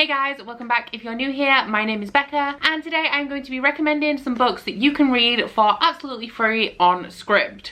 Hey guys, welcome back. If you're new here, my name is Becca, and today I'm going to be recommending some books that you can read for absolutely free on Scribd.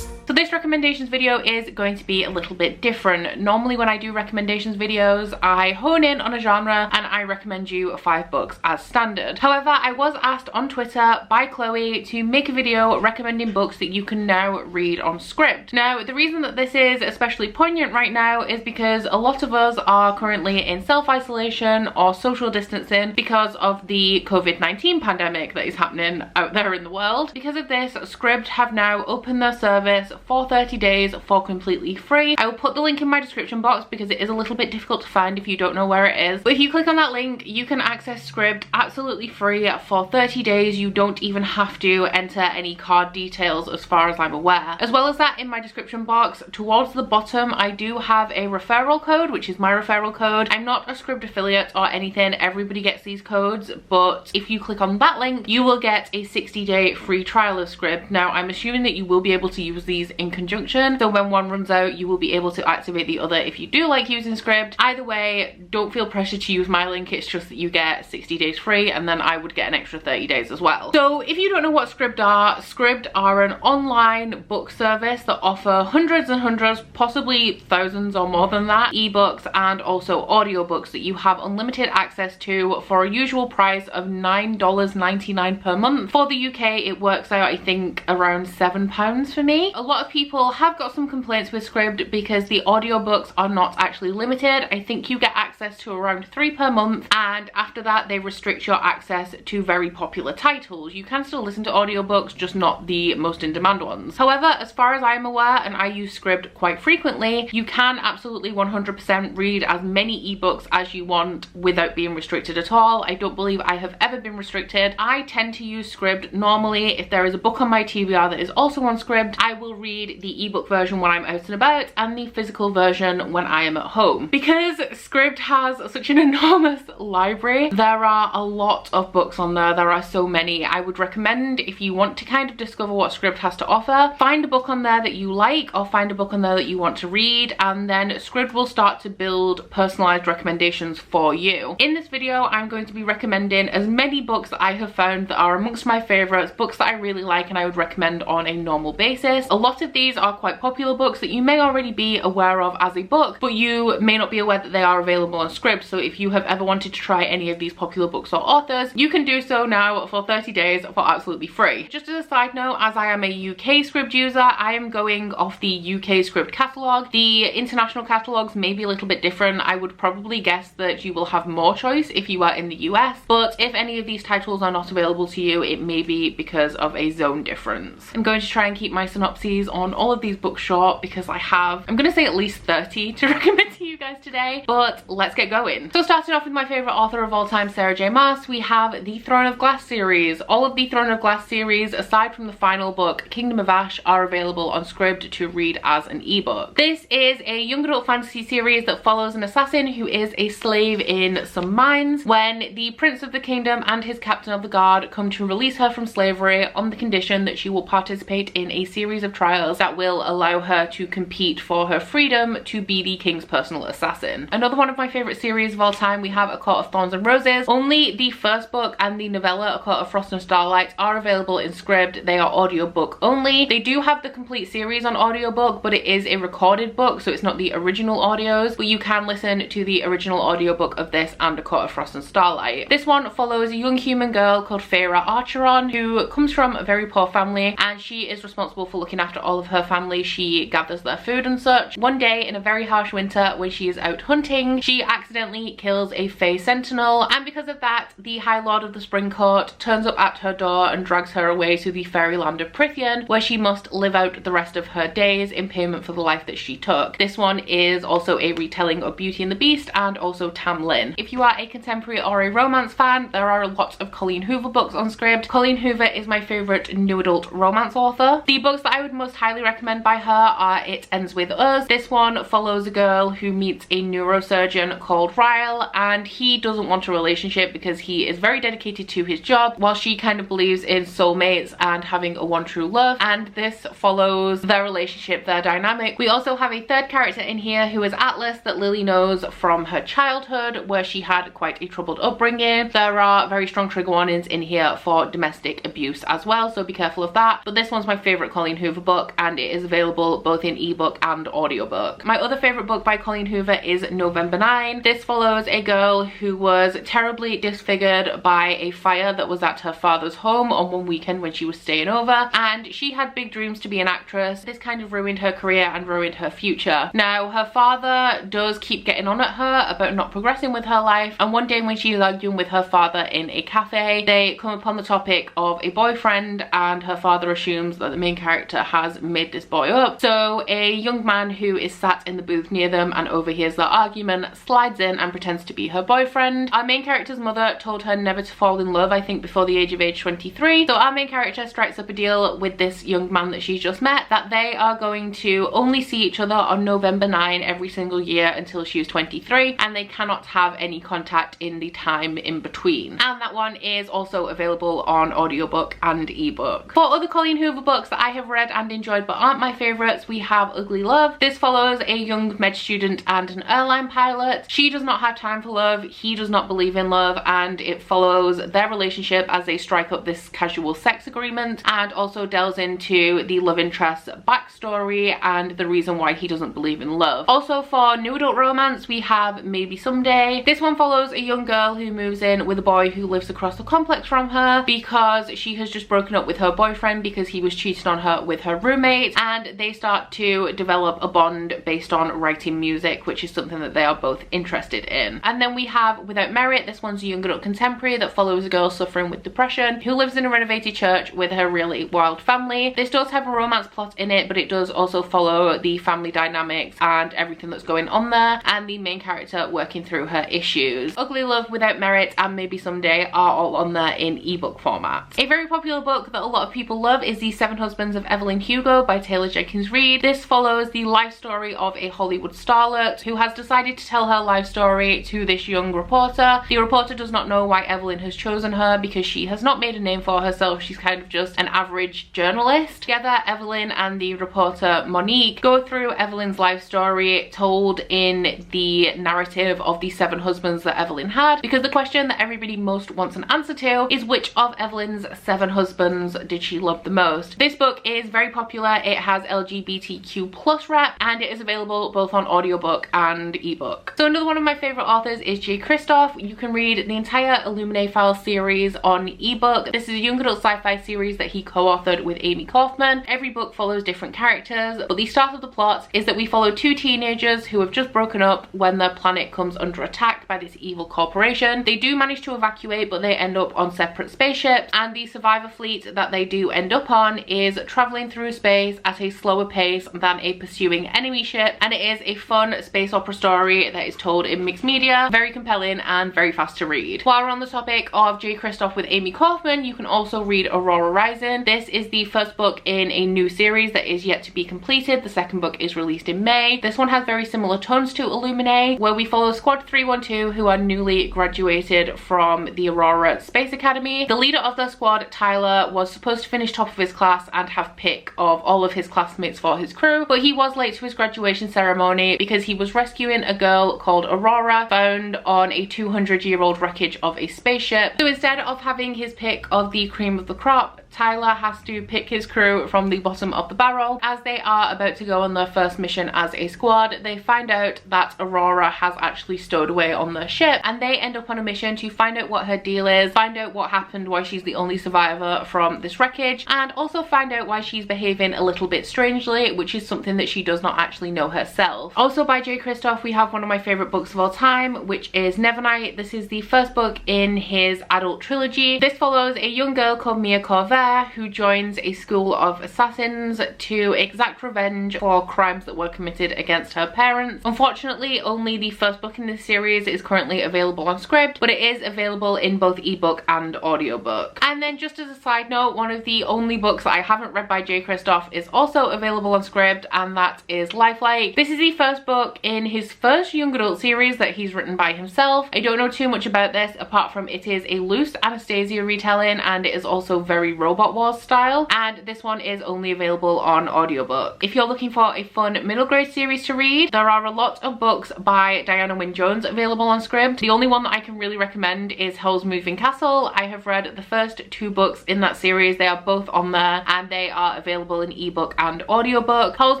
So this recommendations video is going to be a little bit different. Normally when I do recommendations videos, I hone in on a genre and I recommend you 5 books as standard. However, I was asked on Twitter by Chloe to make a video recommending books that you can now read on Scribd. Now, the reason that this is especially poignant right now is because a lot of us are currently in self-isolation or social distancing because of the COVID-19 pandemic that is happening out there in the world. Because of this, Scribd have now opened their service for 30 days for completely free. I will put the link in my description box because it is a little bit difficult to find if you don't know where it is. But if you click on that link, you can access Scribd absolutely free for 30 days. You don't even have to enter any card details as far as I'm aware. As well as that, in my description box, towards the bottom, I do have a referral code, which is my referral code. I'm not a Scribd affiliate or anything. Everybody gets these codes, but if you click on that link, you will get a 60-day free trial of Scribd. Now, I'm assuming that you will be able to use these in conjunction, so when one runs out you will be able to activate the other if you do like using Scribd. Either way, don't feel pressured to use my link. It's just that you get 60 days free and then I would get an extra 30 days as well. So if you don't know what Scribd are an online book service that offer hundreds and hundreds, possibly thousands or more than that, ebooks and also audiobooks that you have unlimited access to for a usual price of $9.99 per month. For the UK it works out, I think, around £7 for me. A lot of people have got some complaints with Scribd because the audiobooks are not actually limited. I think you get access to around 3 per month, and after that they restrict your access to very popular titles. You can still listen to audiobooks, just not the most in-demand ones. However, as far as I'm aware, and I use Scribd quite frequently, you can absolutely 100% read as many ebooks as you want without being restricted at all. I don't believe I have ever been restricted. I tend to use Scribd normally. If there is a book on my TBR that is also on Scribd, I will read the ebook version when I'm out and about and the physical version when I am at home. Because Scribd has such an enormous library, there are a lot of books on there. There are so many. I would recommend, if you want to kind of discover what Scribd has to offer, find a book on there that you like or find a book on there that you want to read, and then Scribd will start to build personalized recommendations for you. In this video, I'm going to be recommending as many books that I have found that are amongst my favorites, books that I really like and I would recommend on a normal basis. A lot of these are quite popular books that you may already be aware of as a book, but you may not be aware that they are available on Scribd. So if you have ever wanted to try any of these popular books or authors, you can do so now for 30 days for absolutely free. Just as a side note, as I am a UK Scribd user, I am going off the UK Scribd catalogue. The international catalogues may be a little bit different. I would probably guess that you will have more choice if you are in the US, but if any of these titles are not available to you, it may be because of a zone difference. I'm going to try and keep my synopses on all of these books short because I have, I'm gonna say, at least 30 to recommend to you guys today, but let's get going. So starting off with my favorite author of all time, Sarah J Maas, we have the Throne of Glass series. All of the Throne of Glass series, aside from the final book, Kingdom of Ash, are available on Scribd to read as an ebook. This is a young adult fantasy series that follows an assassin who is a slave in some mines when the Prince of the Kingdom and his Captain of the Guard come to release her from slavery on the condition that she will participate in a series of trials that will allow her to compete for her freedom to be the king's personal assassin. Another one of my favorite series of all time, we have A Court of Thorns and Roses. Only the first book and the novella, A Court of Frost and Starlight, are available in Scribd. They are audiobook only. They do have the complete series on audiobook, but it is a recorded book, so it's not the original audios, but you can listen to the original audiobook of this and A Court of Frost and Starlight. This one follows a young human girl called Feyre Archeron who comes from a very poor family, and she is responsible for looking after all of her family. She gathers their food and such. One day in a very harsh winter when she is out hunting, she accidentally kills a Fey sentinel, and because of that, the High Lord of the Spring Court turns up at her door and drags her away to the fairyland of Prythian, where she must live out the rest of her days in payment for the life that she took. This one is also a retelling of Beauty and the Beast and also Tam Lin. If you are a contemporary or a romance fan, there are lots of Colleen Hoover books on Scribd. Colleen Hoover is my favorite new adult romance author. The books that I would most highly recommend by her are It Ends With Us. This one follows a girl who meets a neurosurgeon electrician called Ryle, and he doesn't want a relationship because he is very dedicated to his job, while she kind of believes in soulmates and having a one true love, and this follows their relationship, their dynamic. We also have a third character in here who is Atlas, that Lily knows from her childhood where she had quite a troubled upbringing. There are very strong trigger warnings in here for domestic abuse as well, so be careful of that. But this one's my favourite Colleen Hoover book, and it is available both in ebook and audiobook. My other favourite book by Colleen Hoover is November 9. This follows a girl who was terribly disfigured by a fire that was at her father's home on one weekend when she was staying over, and she had big dreams to be an actress. This kind of ruined her career and ruined her future. Now, her father does keep getting on at her about not progressing with her life, and one day when she's arguing with her father in a cafe, they come upon the topic of a boyfriend, and her father assumes that the main character has made this boy up. So a young man who is sat in the booth near them and overhears their argument slides in and pretends to be her boyfriend. Our main character's mother told her never to fall in love, I think before the age of 23. So our main character strikes up a deal with this young man that she's just met, that they are going to only see each other on November 9 every single year until she's 23, and they cannot have any contact in the time in between. And that one is also available on audiobook and ebook. For other Colleen Hoover books that I have read and enjoyed but aren't my favourites, we have Ugly Love. This follows a young med student and an airline pilot. She does not have time for love, he does not believe in love, and it follows their relationship as they strike up this casual sex agreement, and also delves into the love interest's backstory and the reason why he doesn't believe in love. Also, for new adult romance, we have Maybe Someday. This one follows a young girl who moves in with a boy who lives across the complex from her because she has just broken up with her boyfriend because he was cheating on her with her roommate, and they start to develop a bond based on writing music, which is something that they are both interested in. And then we have Without Merit. This one's a young adult contemporary that follows a girl suffering with depression who lives in a renovated church with her really wild family. This does have a romance plot in it, but it does also follow the family dynamics and everything that's going on there, and the main character working through her issues. Ugly Love, Without Merit, and Maybe Someday are all on there in ebook format. A very popular book that a lot of people love is The Seven Husbands of Evelyn Hugo by Taylor Jenkins Reid. This follows the life story of a Hollywood starlet who has decided to tell her life story to this young reporter. The reporter does not know why Evelyn has chosen her because she has not made a name for herself. She's kind of just an average journalist. Together, Evelyn and the reporter Monique go through Evelyn's life story told in the narrative of the 7 husbands that Evelyn had, because the question that everybody most wants an answer to is which of Evelyn's 7 husbands did she love the most. This book is very popular. It has LGBTQ+ rep, and it is available both on audiobook and ebook. So another one of my favorite authors is J. Kristoff. You can read the entire Illuminate Files series on ebook. This is a young adult sci-fi series that he co-authored with Amy Kaufman. Every book follows different characters, but the start of the plot is that we follow 2 teenagers who have just broken up when their planet comes under attack by this evil corporation. They do manage to evacuate, but they end up on separate spaceships, and the survivor fleet that they do end up on is traveling through space at a slower pace than a pursuing enemy ship, and it is a fun space opera story that is told in mixed media, very compelling and very fast to read. While we're on the topic of J. Kristoff with Amy Kaufman, you can also read Aurora Rising. This is the first book in a new series that is yet to be completed. The second book is released in May. This one has very similar tones to Illuminate, where we follow Squad 312, who are newly graduated from the Aurora Space Academy. The leader of their squad, Tyler, was supposed to finish top of his class and have pick of all of his classmates for his crew, but he was late to his graduation ceremony because he was rescuing a girl called Aurora found on a 200-year-old wreckage of a spaceship. So instead of having his pick of the cream of the crop, Tyler has to pick his crew from the bottom of the barrel. As they are about to go on their first mission as a squad, they find out that Aurora has actually stowed away on their ship, and they end up on a mission to find out what her deal is, find out what happened, why she's the only survivor from this wreckage, and also find out why she's behaving a little bit strangely, which is something that she does not actually know herself. Also by J. Kristoff, we have one of my favourite books of all time, which is Nevernight. This is the first book in his adult trilogy. This follows a young girl called Mia Corvette there who joins a school of assassins to exact revenge for crimes that were committed against her parents. Unfortunately, only the first book in this series is currently available on Scribd, but it is available in both ebook and audiobook. And then just as a side note, one of the only books that I haven't read by J. Kristoff is also available on Scribd, and that is Lifelike. This is the first book in his first young adult series that he's written by himself. I don't know too much about this apart from it is a loose Anastasia retelling, and it is also very Robot Wars style, and this one is only available on audiobook. If you're looking for a fun middle grade series to read, there are a lot of books by Diana Wynne Jones available on Scribd. The only one that I can really recommend is Howl's Moving Castle. I have read the first 2 books in that series. They are both on there and they are available in ebook and audiobook. Howl's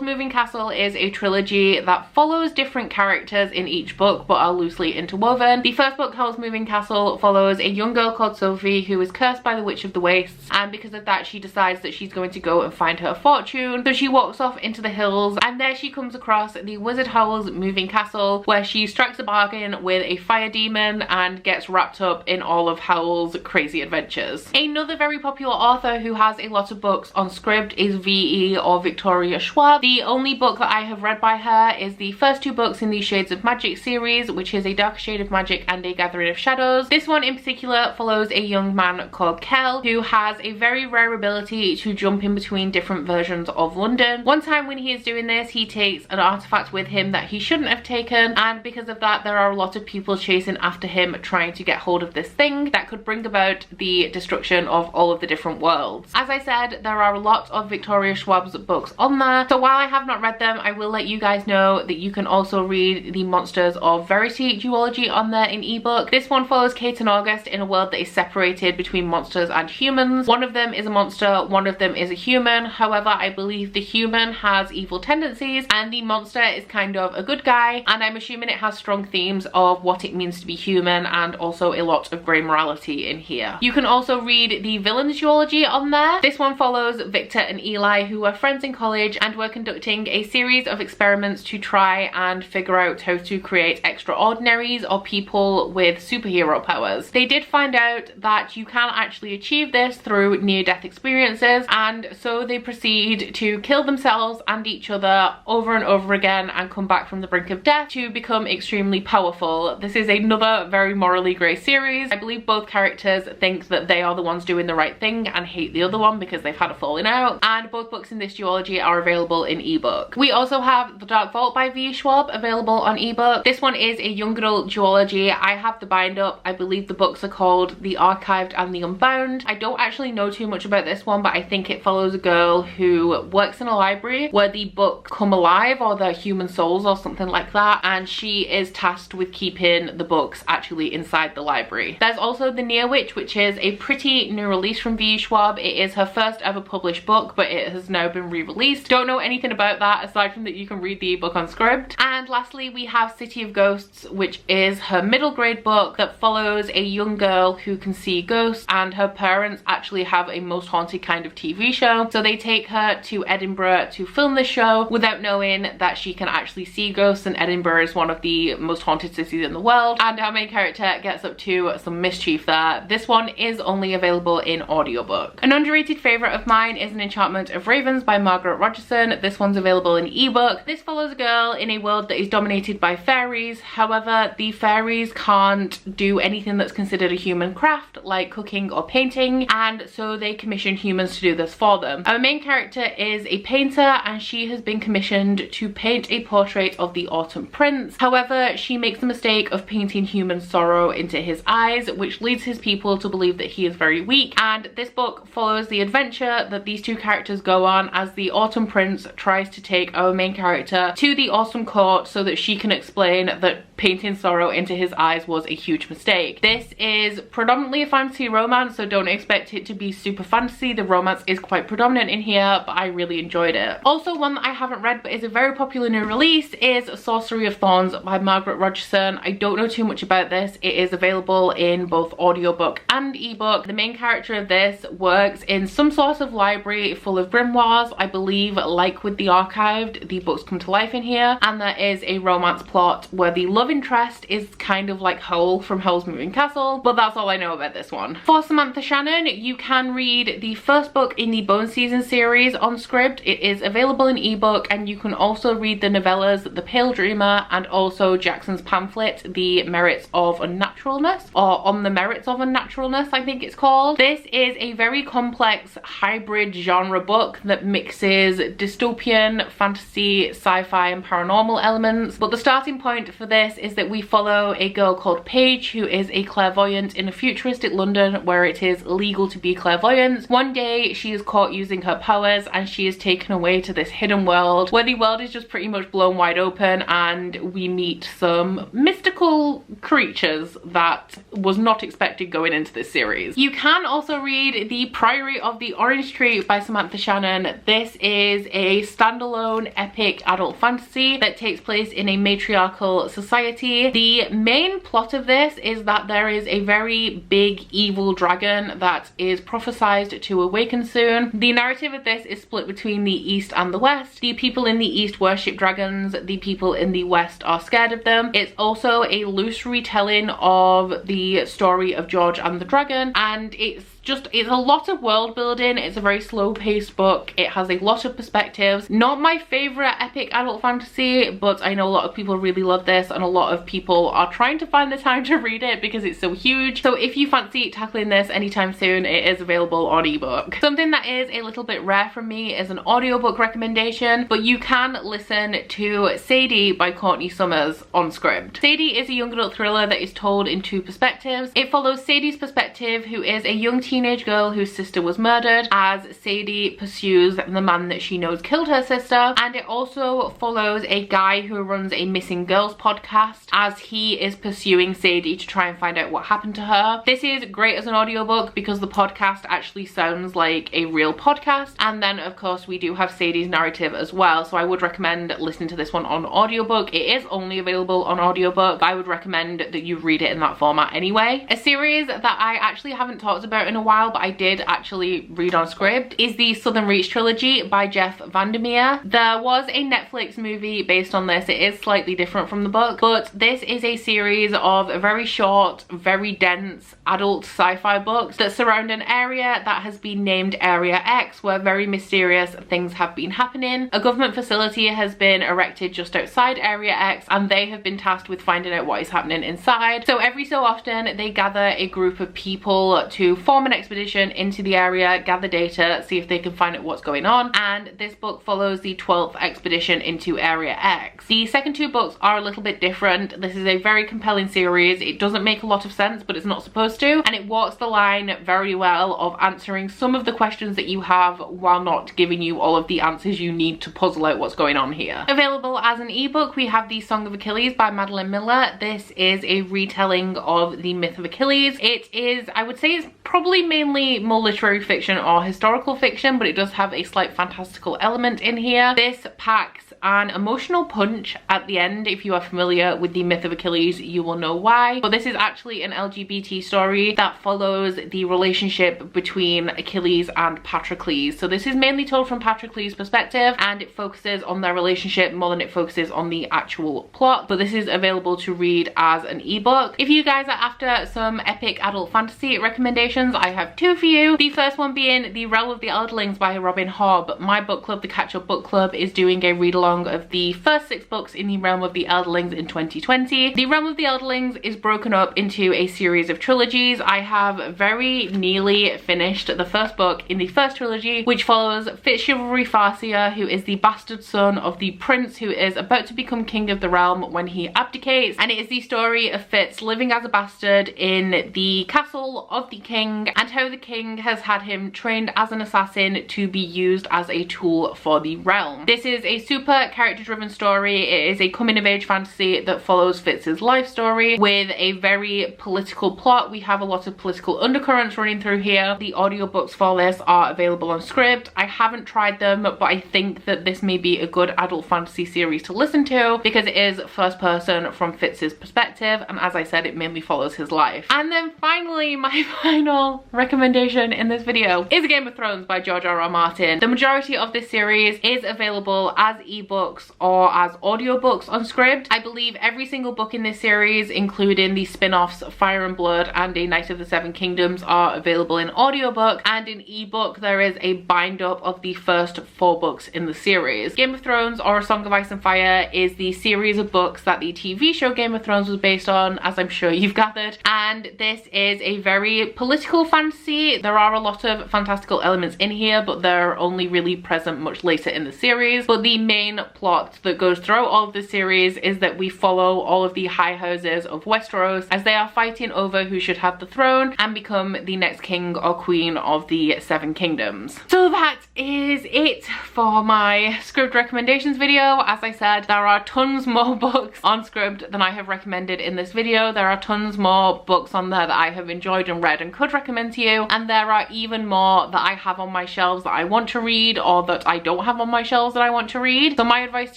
Moving Castle is a trilogy that follows different characters in each book but are loosely interwoven. The first book, Howl's Moving Castle, follows a young girl called Sophie who is cursed by the Witch of the Wastes, and because of that she decides that she's going to go and find her fortune. So she walks off into the hills, and there she comes across the Wizard Howl's Moving Castle, where she strikes a bargain with a fire demon and gets wrapped up in all of Howl's crazy adventures. Another very popular author who has a lot of books on Scribd is VE or Victoria Schwab. The only book that I have read by her is the first 2 books in the Shades of Magic series, which is A Dark Shade of Magic and A Gathering of Shadows. This one in particular follows a young man called Kel who has a very rare ability to jump in between different versions of London. One time when he is doing this, he takes an artifact with him that he shouldn't have taken, and because of that there are a lot of people chasing after him trying to get hold of this thing that could bring about the destruction of all of the different worlds. As I said, there are a lot of Victoria Schwab's books on there, so while I have not read them, I will let you guys know that you can also read the Monsters of Verity duology on there in ebook. This one follows Kate and August in a world that is separated between monsters and humans. One of them is a monster, one of them is a human. However, I believe the human has evil tendencies and the monster is kind of a good guy, and I'm assuming it has strong themes of what it means to be human and also a lot of grey morality in here. You can also read the Villains duology on there. This one follows Victor and Eli, who were friends in college and were conducting a series of experiments to try and figure out how to create extraordinaries or people with superhero powers. They did find out that you can actually achieve this through near-death experiences, and so they proceed to kill themselves and each other over and over again and come back from the brink of death to become extremely powerful. This is another very morally grey series. I believe both characters think that they are the ones doing the right thing and hate the other one because they've had a falling out, and both books in this duology are available in ebook. We also have The Dark Vault by V. Schwab available on ebook. This one is a young adult duology. I have the bind up. I believe the books are called The Archived and The Unbound. I don't actually know too much about this one, but I think it follows a girl who works in a library where the book come alive, or the human souls or something like that, and she is tasked with keeping the books actually inside the library. There's also The Near Witch, which is a pretty new release from V. Schwab. It is her first ever published book, but it has now been re-released. Don't know anything about that aside from that you can read the ebook on Scribd. And lastly, we have City of Ghosts, which is her middle grade book that follows a young girl who can see ghosts, and her parents actually have a Most Haunted kind of TV show, so they take her to Edinburgh to film this show without knowing that she can actually see ghosts, and Edinburgh is one of the most haunted cities in the world, and our main character gets up to some mischief there. This one is only available in audiobook. An underrated favourite of mine is An Enchantment of Ravens by Margaret Rogerson. This one's available in ebook. This follows a girl in a world that is dominated by fairies. However, the fairies can't do anything that's considered a human craft like cooking or painting, and so they commission humans to do this for them. Our main character is a painter and she has been commissioned to paint a portrait of the Autumn Prince. However, she makes the mistake of painting human sorrow into his eyes, which leads his people to believe that he is very weak, and this book follows the adventure that these two characters go on as the Autumn Prince tries to take our main character to the Autumn Court so that she can explain that painting sorrow into his eyes was a huge mistake. This is predominantly a fantasy romance, so don't expect it to be super fantasy. The romance is quite predominant in here, but I really enjoyed it. Also, one that I haven't read but is a very popular new release is Sorcery of Thorns by Margaret Rogerson. I don't know too much about this. It is available in both audiobook and ebook. The main character of this works in some sort of library full of grimoires. I believe, like with The Archived, the books come to life in here, and there is is a romance plot where the love interest is kind of like Howl from Howl's Moving Castle, but that's all I know about this one. For Samantha Shannon, you can read the first book in the Bone Season series on Scribd. It is available in ebook, and you can also read the novellas The Pale Dreamer and also Jackson's pamphlet The Merits of Unnaturalness, or On the Merits of Unnaturalness I think it's called. This is a very complex hybrid genre book that mixes dystopian, fantasy, sci-fi and paranormal elements, but the starting point for this is that we follow a girl called Paige who is a clairvoyant in a futuristic London where it is illegal to be clairvoyant. One day she is caught using her powers and she is taken away to this hidden world where the world is just pretty much blown wide open, and we meet some mystical creatures that was not expected going into this series. You can also read The Priory of the Orange Tree by Samantha Shannon. This is a standalone epic adult fantasy that takes place in a matriarchal society. The main plot of this is that there is a very big evil dragon that is prophesied to awaken soon. The narrative of this is split between the East and the West. The people in the East worship dragons, the people in the West are scared of them. It's also a loose retelling of the story of George and the Dragon, and it's a lot of world building. It's a very slow paced book. It has a lot of perspectives. Not my favorite epic adult fantasy, but I know a lot of people really love this, and a lot of people are trying to find the time to read it because it's so huge. So if you fancy tackling this anytime soon, it is available on ebook. Something that is a little bit rare from me is an audiobook recommendation, but you can listen to Sadie by Courtney Summers on Scribd. Sadie is a young adult thriller that is told in two perspectives. It follows Sadie's perspective, who is a young teenage girl whose sister was murdered, as Sadie pursues the man that she knows killed her sister, and it also follows a guy who runs a missing girls podcast as he is pursuing Sadie to try and find out what happened to her. This is great as an audiobook because the podcast actually sounds like a real podcast, and then of course we do have Sadie's narrative as well, so I would recommend listening to this one on audiobook. It is only available on audiobook, but I would recommend that you read it in that format anyway. A series that I actually haven't talked about in a while, but I did actually read on Scribd, is the Southern Reach trilogy by Jeff Vandermeer. There was a Netflix movie based on this. It is slightly different from the book, but this is a series of very short, very dense adult sci-fi books that surround an area that has been named Area X, where very mysterious things have been happening. A government facility has been erected just outside Area X, and they have been tasked with finding out what is happening inside. So every so often they gather a group of people to form an expedition into the area, gather data, see if they can find out what's going on, and this book follows the 12th expedition into Area X. The second two books are a little bit different. This is a very compelling series. It doesn't make a lot of sense, but it's not supposed to, and it walks the line very well of answering some of the questions that you have while not giving you all of the answers you need to puzzle out what's going on here. Available as an ebook, we have The Song of Achilles by Madeline Miller. This is a retelling of the myth of Achilles. It is, I would say, it's probably mainly more literary fiction or historical fiction, but it does have a slight fantastical element in here. This packs an emotional punch at the end. If you are familiar with the myth of Achilles, you will know why. But this is actually an LGBT story that follows the relationship between Achilles and Patroclus. So this is mainly told from Patroclus' perspective, and it focuses on their relationship more than it focuses on the actual plot. But this is available to read as an ebook. If you guys are after some epic adult fantasy recommendations, I have two for you. The first one being The Realm of the Elderlings by Robin Hobb. My book club, the Catch Up Book Club, is doing a read along of the first 6 books in the Realm of the Elderlings in 2020. The Realm of the Elderlings is broken up into a series of trilogies. I have very nearly finished the first book in the first trilogy, which follows Fitzchivalry Farseer, who is the bastard son of the prince who is about to become king of the realm when he abdicates, and it is the story of Fitz living as a bastard in the castle of the king, and how the king has had him trained as an assassin to be used as a tool for the realm. This is a super character driven story. It is a coming of age fantasy that follows Fitz's life story with a very political plot. We have a lot of political undercurrents running through here. The audiobooks for this are available on Scribd. I haven't tried them, but I think that this may be a good adult fantasy series to listen to because it is first person from Fitz's perspective, and as I said, it mainly follows his life. And then finally, my final recommendation in this video is Game of Thrones by George R.R. Martin. The majority of this series is available as ebook ebooks or as audiobooks on Scribd. I believe every single book in this series, including the spin-offs Fire and Blood and A Knight of the Seven Kingdoms, are available in audiobook, and in ebook there is a bind up of the first 4 books in the series. Game of Thrones or A Song of Ice and Fire is the series of books that the TV show Game of Thrones was based on, as I'm sure you've gathered, and this is a very political fantasy. There are a lot of fantastical elements in here, but they're only really present much later in the series. But the main plot that goes throughout all of the series is that we follow all of the high houses of Westeros as they are fighting over who should have the throne and become the next king or queen of the Seven Kingdoms. So that is it for my Scribd recommendations video. As I said, there are tons more books on Scribd than I have recommended in this video. There are tons more books on there that I have enjoyed and read and could recommend to you, and there are even more that I have on my shelves that I want to read or that I don't have on my shelves that I want to read. So my advice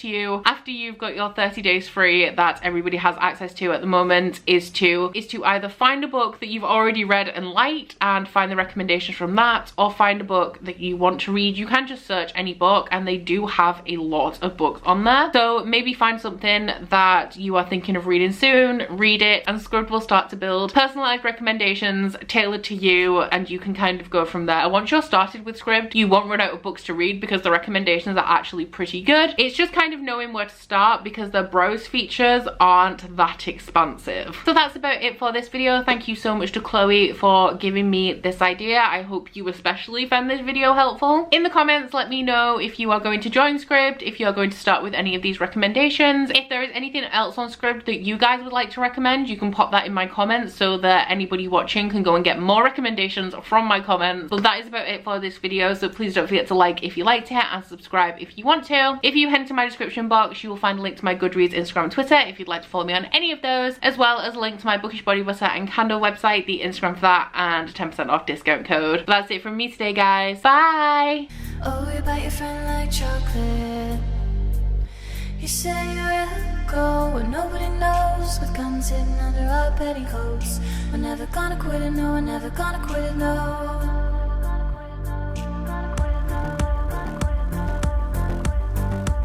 to you, after you've got your 30 days free that everybody has access to at the moment, is to either find a book that you've already read and liked and find the recommendations from that, or find a book that you want to read. You can just search any book and they do have a lot of books on there. So maybe find something that you are thinking of reading soon, read it, and Scribd will start to build personalized recommendations tailored to you, and you can kind of go from there. And once you're started with Scribd, you won't run out of books to read because the recommendations are actually pretty good. It's just kind of knowing where to start because the browse features aren't that expansive. So that's about it for this video. Thank you so much to Chloe for giving me this idea. I hope you especially found this video helpful. In the comments, let me know if you are going to join Scribd, if you are going to start with any of these recommendations. If there is anything else on Scribd that you guys would like to recommend, you can pop that in my comments so that anybody watching can go and get more recommendations from my comments. But that is about it for this video, so please don't forget to like if you liked it and subscribe if you want to. If you head into my description box, you will find a link to my Goodreads, Instagram and Twitter if you'd like to follow me on any of those, as well as a link to my Bookish body butter and candle website, the Instagram for that, and a 10% off discount code. But that's it from me today, guys. Bye! Oh, you bite your friend like chocolate. You say you'll go where nobody knows, with guns hidden under our petticoats. We're never gonna quit it, no, we're never gonna quit it, no.